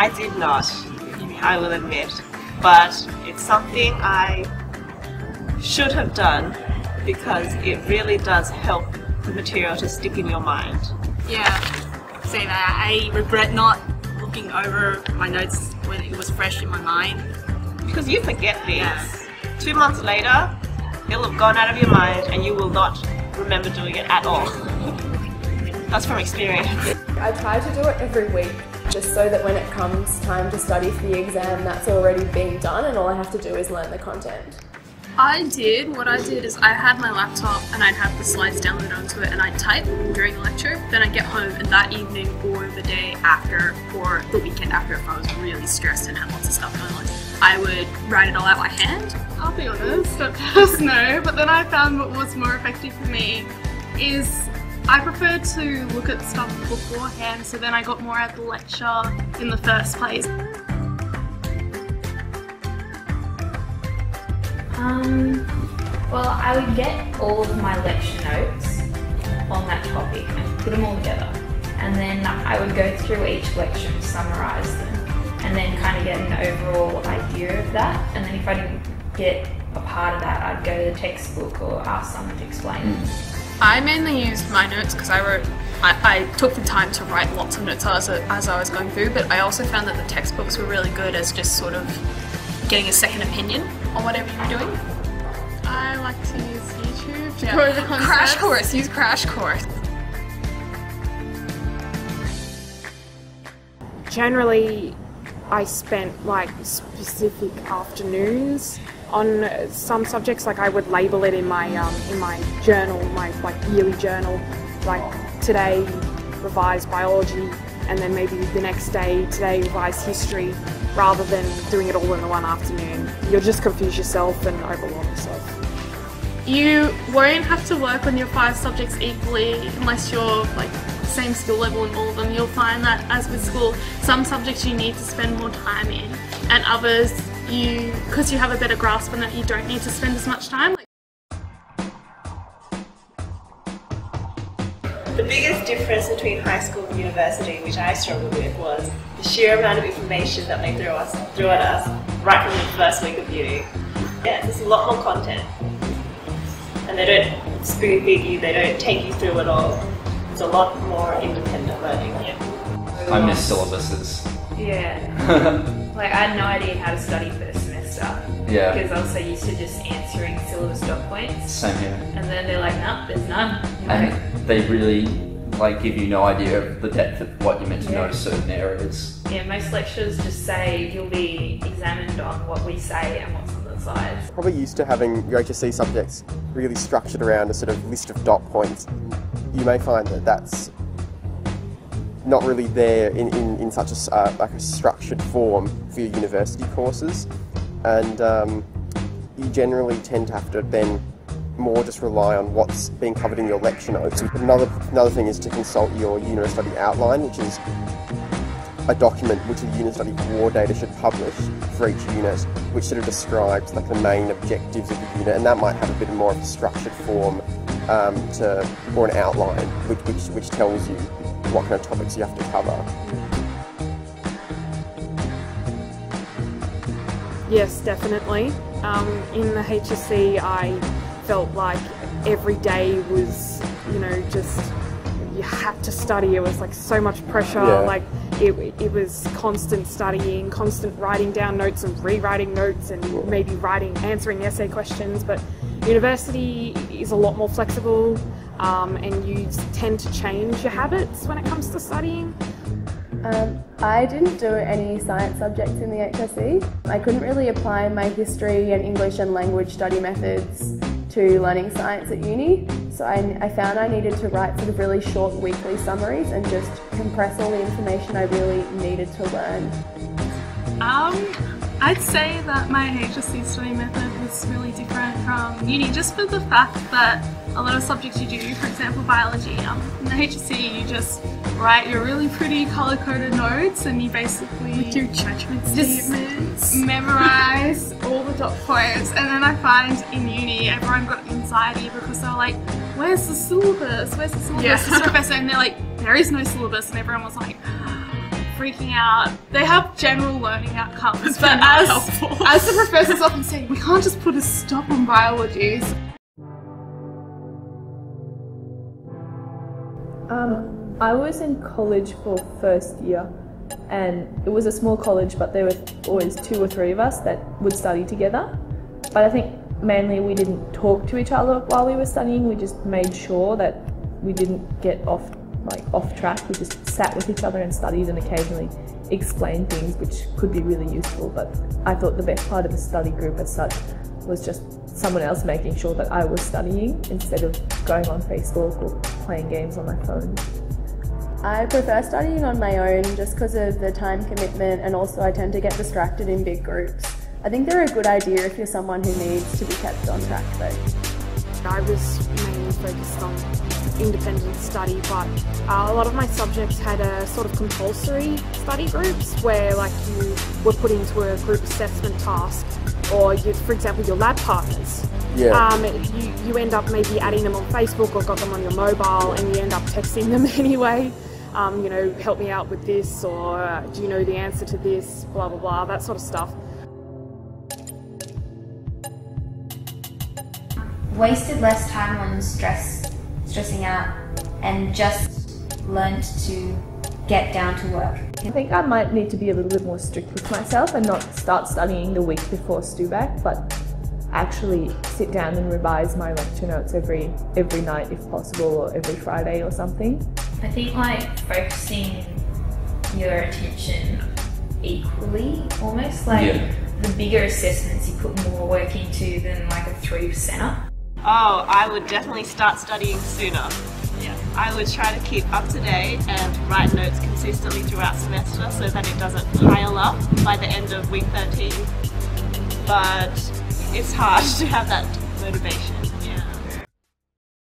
I did not, I will admit, but it's something I should have done because it really does help the material to stick in your mind. Yeah, say that. I regret not looking over my notes when it was fresh in my mind. Because you forget things. Yeah. 2 months later, it'll have gone out of your mind and you will not remember doing it at all. That's from experience. I try to do it every week, just so that when it comes time to study for the exam, that's already been done and all I have to do is learn the content. What I did is I had my laptop and I'd have the slides downloaded onto it and I'd type during the lecture, then I'd get home and that evening or the day after or the weekend after, if I was really stressed and had lots of stuff going on, I would write it all out by hand. I'll be honest, at first no, but then I found what was more effective for me is I prefer to look at stuff beforehand, so then I got more out of the lecture in the first place. Well, I would get all of my lecture notes on that topic and put them all together, and then I would go through each lecture and summarise them, and then kind of get an overall idea of that, and then if I didn't get a part of that, I'd go to the textbook or ask someone to explain it. I mainly used my notes because I took the time to write lots of notes as I was going through, but I also found that the textbooks were really good as just sort of getting a second opinion on whatever you were doing. I like to use YouTube to go over concepts. Crash Course, use Crash Course. Generally, I spent like specific afternoons on some subjects. Like I would label it in my journal, my like yearly journal. Like today, revise biology, and then maybe the next day, today revise history, rather than doing it all in the one afternoon. You'll just confuse yourself and overwhelm yourself. You won't have to work on your 5 subjects equally unless you're like same skill level in all of them. You'll find that as with school, some subjects you need to spend more time in, and others because you have a better grasp on that, you don't need to spend as much time. The biggest difference between high school and university, which I struggled with, was the sheer amount of information that they threw at us right from the first week of uni. Yeah, there's a lot more content. And they don't spoon feed you, they don't take you through it all. It's a lot more independent learning. Yeah. I miss syllabuses. Yeah. Like I had no idea how to study first semester. Yeah. Because I was so used to just answering syllabus dot points. Same here. And then they're like, no, there's none. And they really like give you no idea of the depth of what you're meant to know to certain areas. Yeah, most lecturers just say you'll be examined on what we say and what's on the slides. Probably used to having your HSC subjects really structured around a sort of list of dot points. You may find that that's not really there in such a, like a structured form for your university courses, and you generally tend to have to then more just rely on what's being covered in your lecture notes. Another thing is to consult your unit study outline, which is a document which the unit study coordinator should publish for each unit, which sort of describes like the main objectives of the unit, and that might have a bit more of a structured form or an outline which tells you what kind of topics you have to cover. Yes, definitely. In the HSC, I felt like every day was, just you had to study. It was like so much pressure. Yeah. Like it was constant studying, constant writing down notes and rewriting notes, and maybe answering essay questions. But university is a lot more flexible, and you tend to change your habits when it comes to studying. I didn't do any science subjects in the HSC. I couldn't really apply my history and English and language study methods to learning science at uni, so I found I needed to write sort of really short weekly summaries and just compress all the information I really needed to learn. I'd say that my HSC study method was really different from uni, just for the fact that a lot of subjects you do, for example biology, in the HSC you just write your really pretty colour-coded notes and you basically do judgment just statements, memorise all the dot points. And then I find in uni everyone got anxiety because they're like, where's the syllabus? Where's the syllabus? Yeah. This professor, and they're like, there is no syllabus, and everyone was like, freaking out. They have general learning outcomes, but helpful. as the professors often say, we can't just put a stop on biology. I was in college for first year, and it was a small college, but there were always 2 or 3 of us that would study together. But I think mainly we didn't talk to each other while we were studying. We just made sure that we didn't get off track. We just sat with each other and studied, and occasionally explained things which could be really useful. But I thought the best part of the study group as such was just someone else making sure that I was studying instead of going on Facebook or playing games on my phone. I prefer studying on my own just because of the time commitment, and also I tend to get distracted in big groups. I think they're a good idea if you're someone who needs to be kept on track though. I was mainly focused on independent study, but a lot of my subjects had a sort of compulsory study groups where like you were put into a group assessment task, or you, for example, your lab partners. Yeah. You end up maybe adding them on Facebook or got them on your mobile, and you end up texting them anyway. You know, help me out with this, or do you know the answer to this, blah blah blah, that sort of stuff. Wasted less time on stressing out, and just learned to get down to work. I think I might need to be a little bit more strict with myself and not start studying the week before StuBac, but actually sit down and revise my lecture notes every night if possible, or every Friday or something. I think like focusing your attention equally, almost like the bigger assessments you put more work into than like a 3%er. Oh, I would definitely start studying sooner. Yeah, I would try to keep up to date and write notes consistently throughout semester so that it doesn't pile up by the end of week 13. But it's hard to have that motivation.